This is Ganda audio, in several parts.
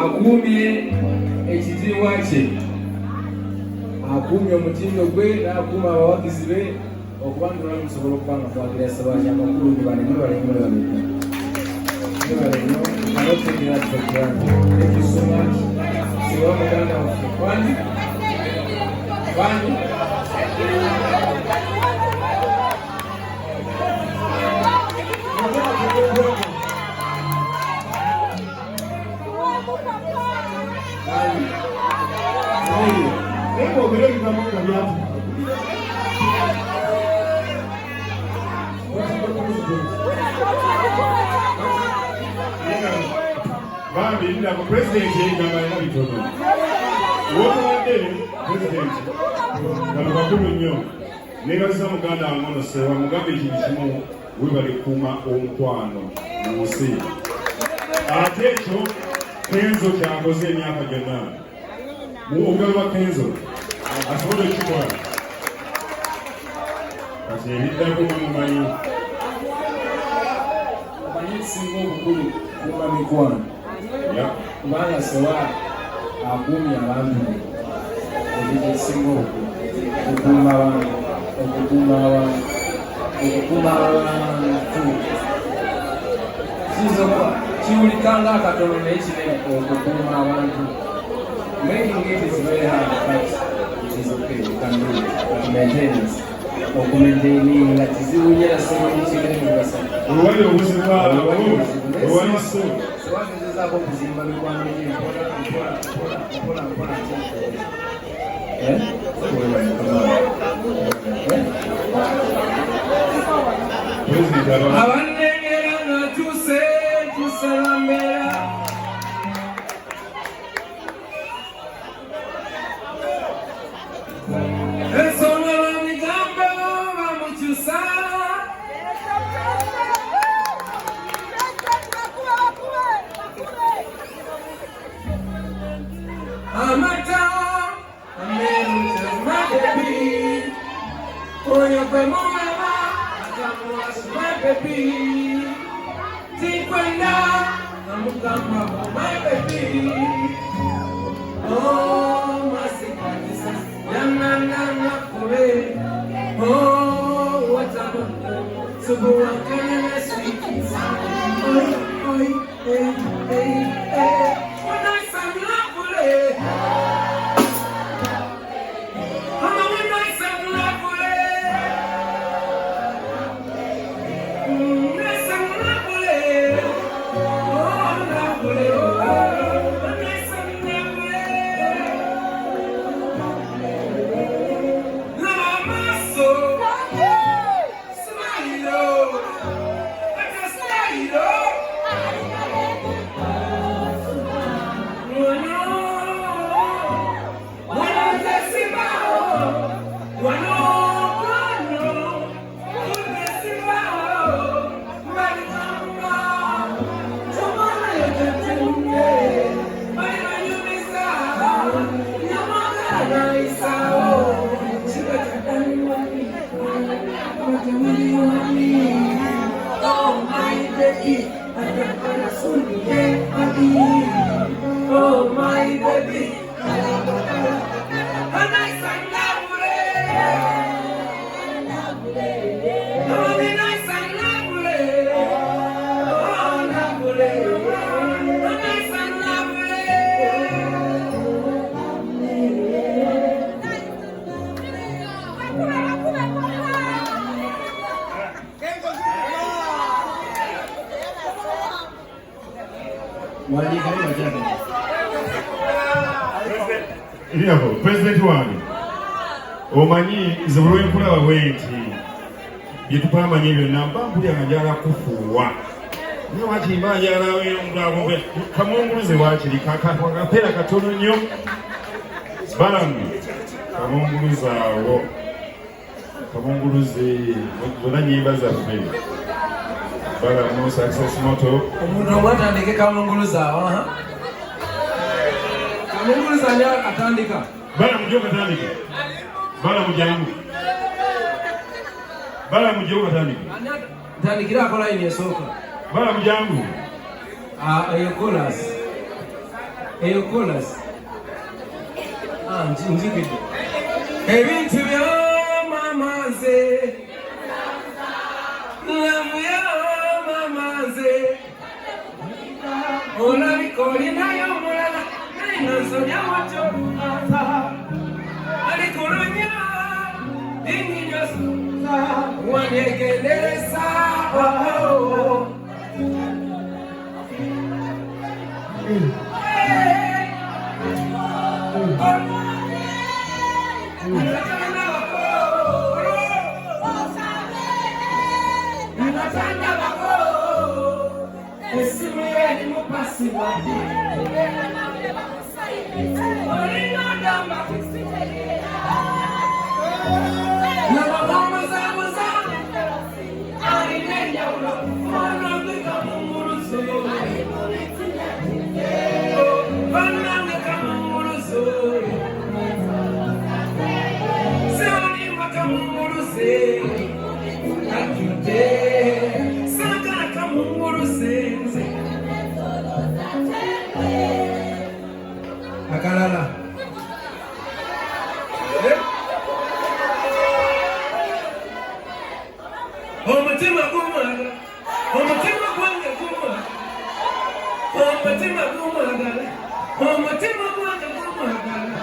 akuumye ekitiibwa kye, akuumye omutindo gwe n'akuuma abawagizi be okuba nti musobola okuba nga twagira Ssebaasha amakulu ge bane baleme baleka. Thank you so much. Sewa muganda waffe kwani Bambi ndaba president yengamba ina bitono. Wotwadde president bano bakulu nnyo. Neebaza muganda wange ono Sewa mugambe ekintu kimu webale kuuma omukwano mu nsi. Ate ekyo Kenzo kyakoze emyaka gyonna. Omugabe wa Kenzo asobola okukikola. Kati ebiddako mumanyi. Omanyi ekisinga obukulu kuuma mikwano. Kubanga Sewa akuumye abantu be. Ebintu ebisinga obukulu. Okukuuma abantu. Kiwulika ng'akatono naye kinene okukuuma abantu. Making it is very hard, but it is okay. You can do it. But maintenance. Okumaintaining that is unyera sema chikene mbasa. Uwali obuzima uwali so. Swali zako kuzimba mikwano hii mpona. Abanengera na tusalambera. President wange omanyi zibulwe nkulaba bwenti byetupamanye byonna mba mpulya nga njala kufuuwa naye wakimba njala omuntu kamunguluze wakiri kapeera katono nnyo balamu kamunguluzaawo kamunguluze zonna nyimba zaffe balamu success moto omuntu omwatandike kamunguluzaawo kamunguluza ani atandika bala mujjo katandika bala mujangu bala mujjo katandika ntandikira akola ine esooka bala mujangu eyo chorus eyo chorus njigidde ebintu by'omamaze lamu y'omamaze olabika olinayo omulala naye nosomya watyo alikulunya inginyosa wanegeleza akalala omutima gumwagala omutima gwange gumwagala omutima gumwagala omutima gwange gumwagala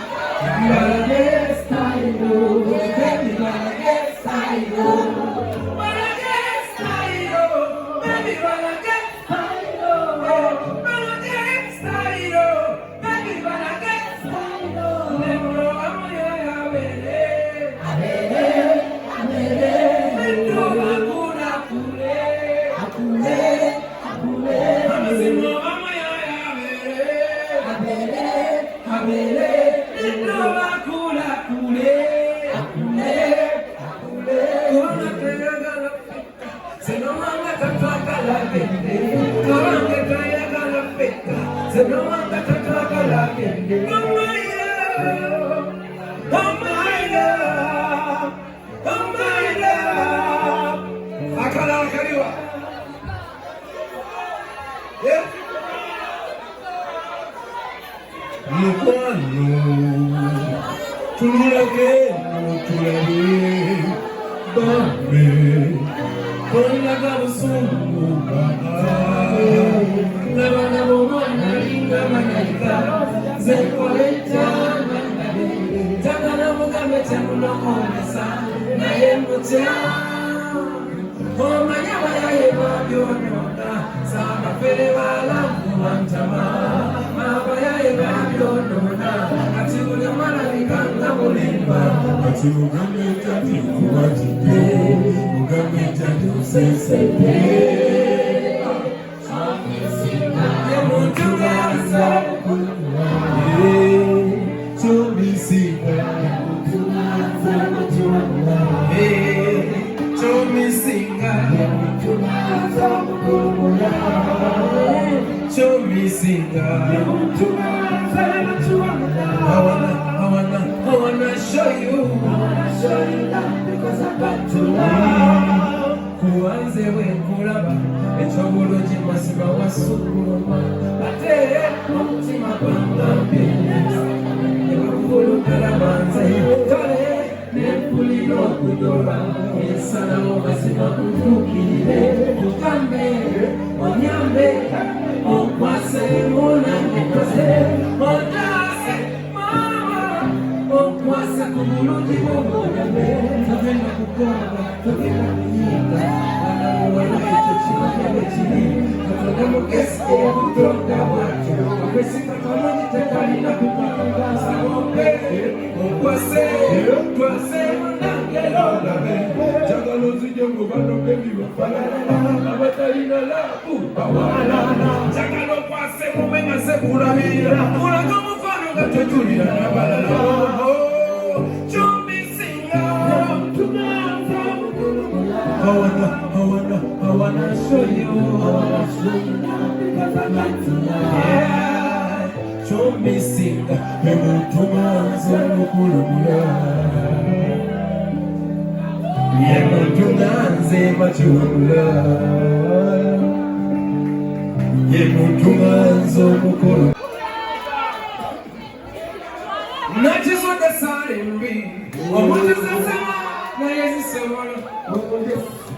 omuntu sasema naye zisobola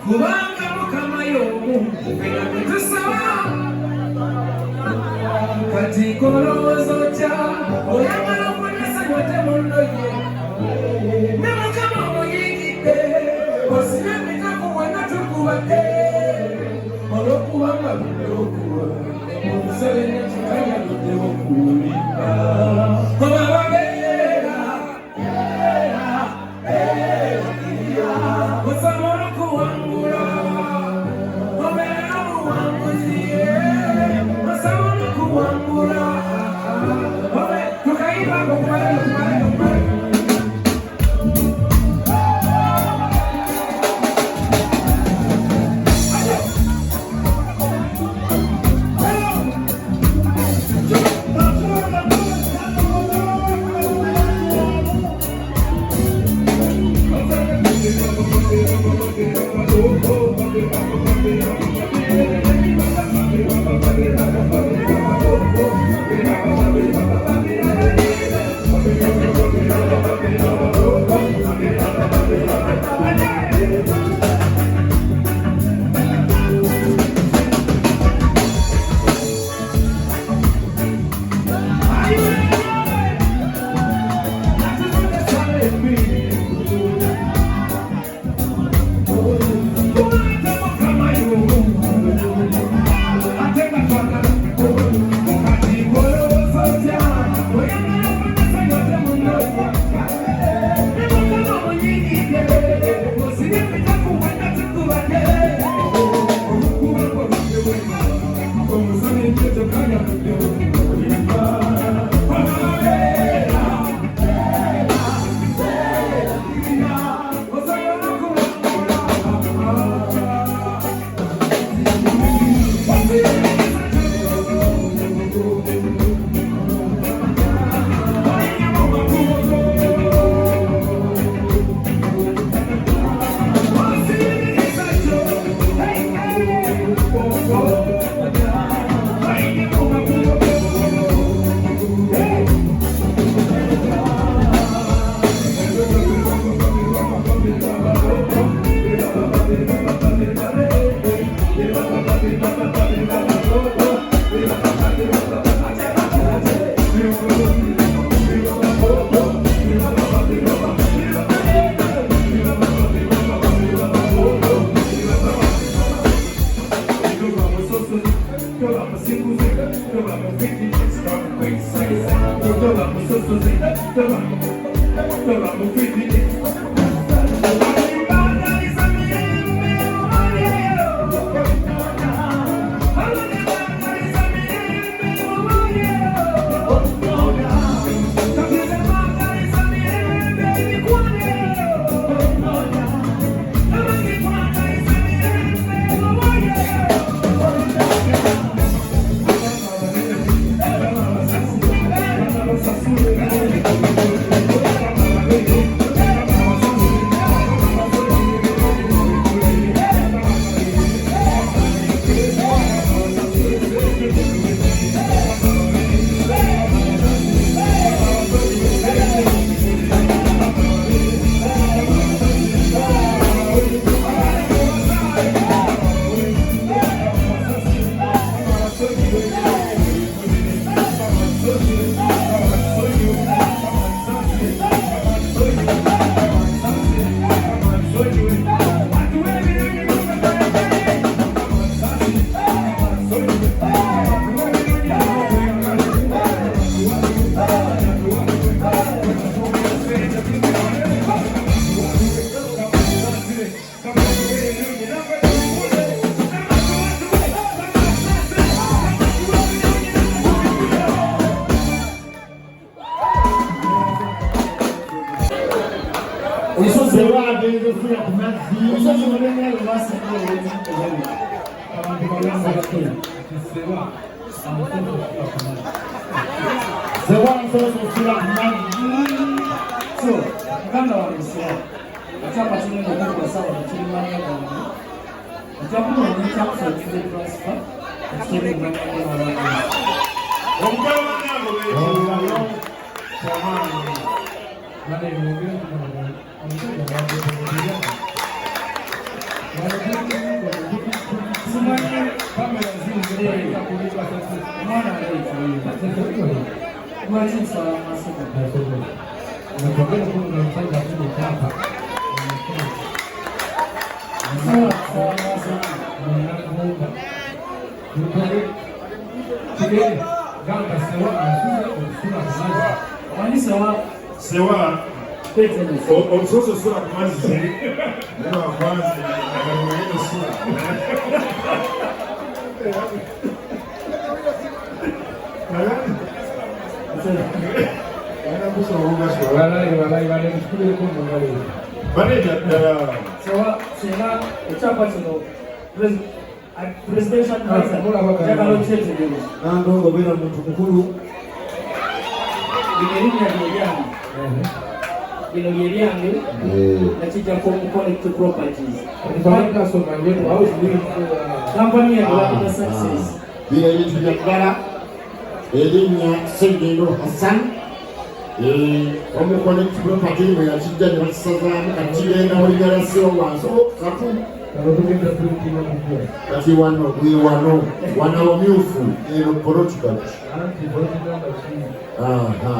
kubanga mukama y'omu fena bwe tusaba kati kolowooza otya oyagala okwanisa gwate munnoye ne mukama omuyingidde osibe emikaku wena tukubadde olwokubanga budde okuwa omusale nekikanya buddewo kuwulira oba babeera osobola okuwangula obeera muwanguzi osobola okuwangula tukayibako kumala Vale, muy bien. Sewa omusozi sura ku mazzi naye wakwanze agalumanyene sura baneja ddala singa ekyapa kino presidential advisor njagala okyetegereza nange obeera muntu mukulu bino erinnya lyeryange bino lyeryange nakijjako connect properties kampani yagulabina success bino ebintu byaddala erinnya Ssengendo Hassan omuconnect property mwe yakijja ne bakisazaamu kati kigenda muligalasiwo wansi okusatu kati wano bwe wano wamyufu eno political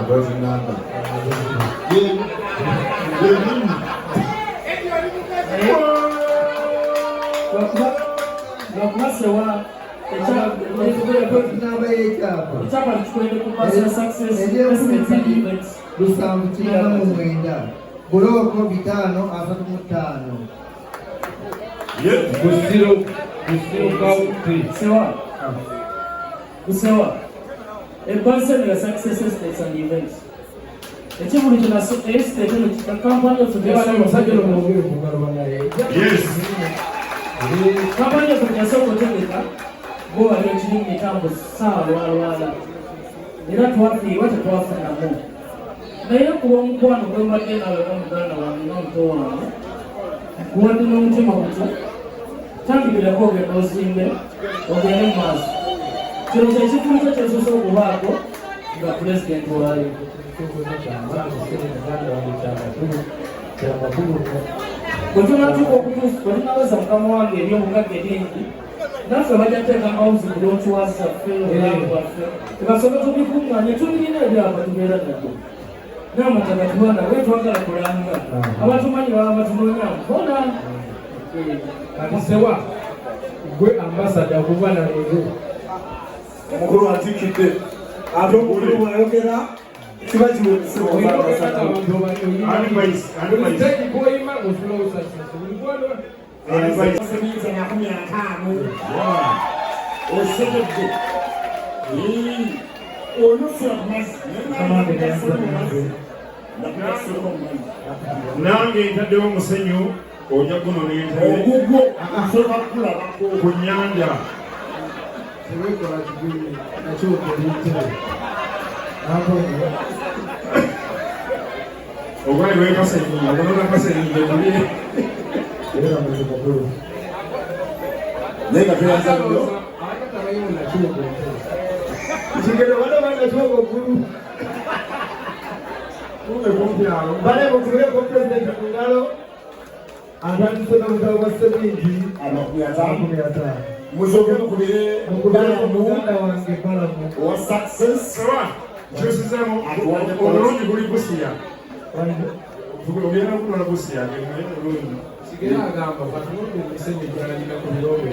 doti namba lwakubasewa ekyapa kikwende kupasa success investment and events 799 buloko 535 kusewa ebbaseni ya success estates and events ekibuli kina estate eno kampani kampani yafugyasoka otegeka bo wali ekirimu mitambo saawa lwalwala era twafiirwa tetwafunamu naye kuba omukwano gwembadde nawe omuganda wange n'omuto wange guwadde n'omutima guti tandikirako ogenda ozimbe ogende mu maaso kino kyekifulu kyo kyesosa okubaako nga pulezidenti wayo bwe tunatuuka okutuufu bwe tunaweza mukama wange ebyobugagga ebingi naffe bajja teeka mawuzi bulonkiwazi zaffe obulamu bwaffe tubasobe tubikuŋŋanya tubirina ebyaba tubeera nabyo n'amataka tubana bwe twagala kulanga abatumanyi baba batunoonya mpona Sewa gwe ambasada okuva na leero omukulu atikidde ate omukulu bwayogera kiba kiweekoyima osegedde onofuna nange ntaddewo omusenyu ojja gunonentebe ogugwo asoka kulabako ku nnyanja tewekola kigumi nakyogeriitebe obwali bwekasenyiga ogonona kasenyiga tuli era muntu mukulu naye nga teyanzaliro akatabayo nakyogeriitebe kigero bano banatwoga ogulu balebokubeko pulezidenti ku ngalo atandisona mutabo gwa seminti 55 musoke mukubire muganda wange balamu owa success sawa kyosizamu obulungi buli busiya ogenda kunola busiya olungi sigera agamba batunudde omusenyu gyalalina ku biroobe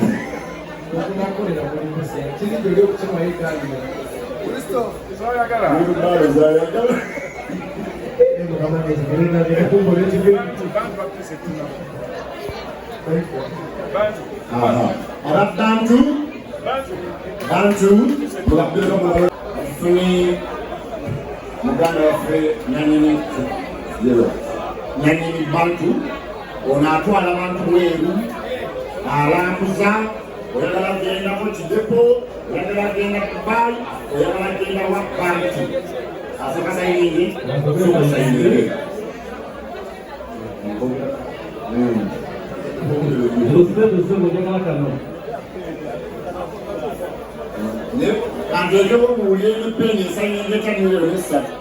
okunakolera mulimusi ekirijo ly'okukimayo egalira Mbaalo zayagala abantu tufune muganda waffe nyanyini bantu ono atwala abantu bweru alambuza oyagala genda mu kidepo oyagala genda Dubai oyagala genda wa bantu asokasa yingi kanti ekyo muwulye emipeni esanyinga ekyamiliyoni 3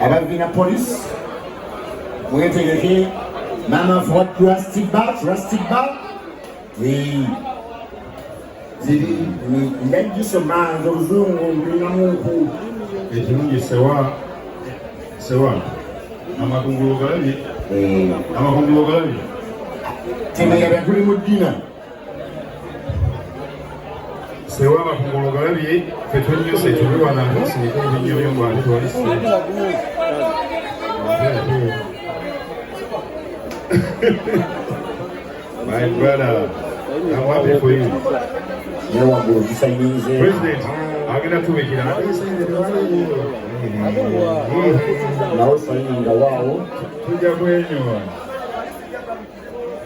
Abavina police. Mwetegeke. Mama vote plastic bag. Ndagiso manzo uzungu mbina mungu. Ekirungi sewa amakungulu galabye Tena yabakuli mudina. sewa amakungulu galabye fetonyose tubiwana nkosi n'ebinyo by'omwali twalisi my brother, I'm happy for you. President, agenda tubekera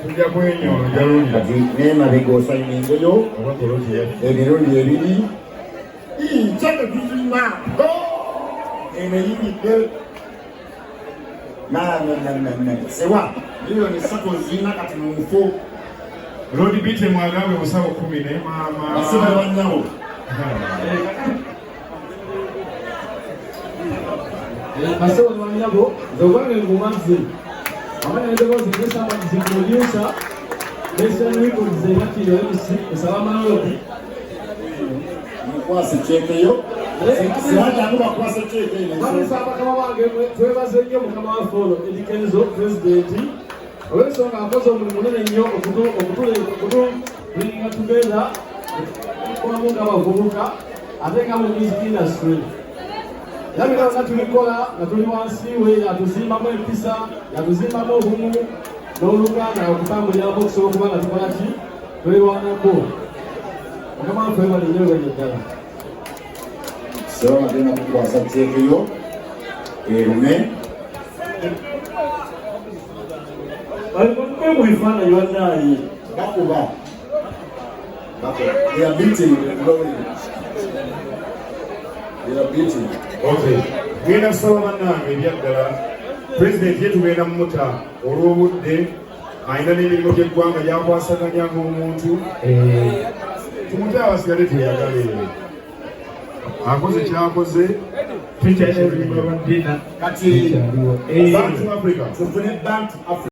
tujja kwenyola jalungi nemabega osayiningeyo emirundi ebiri kyano tulima eneyimidde sewa miliyoni 3 zina kati mufo Lodi bite mwagambe musawo 10 ne mama basema wanyawo Masawo wanyabo zobange ngumanzi amana ndebo zingesa maziproducer nation record zebakiro MC salama lodi kwase chekeyo sihata kuba kwase chekeyo Bamusaba kama wange twebaze nnyo mukama wa folo edikenzo president olw'ensonga akoze omulimu munene nnyo okutulinga together okukolamu ng'abavubuka ate nga mu music industry yabira nga tulikola nga tuli wansi we yatuzimbamu empisa yatuzimbamu obumu n'oluganda okutambulirako okusobola okuba nga tukola ki twelwanako mukama waffe webali nnyo lwenye ddala sewa agenda kukwasa chekeyo erume Balikwe mu bifaananyi bannaye bakuba they are beating okay genda kusaba bannange ebyaddala pulezidenti ye tugenda mumuta olw'obudde ayina n'emirimu gy'eggwanga gyakwasaganya ng'omuntu tumute abasigale tweyagale akoze kyakoze kati Bantu Africa tufune Bantu Africa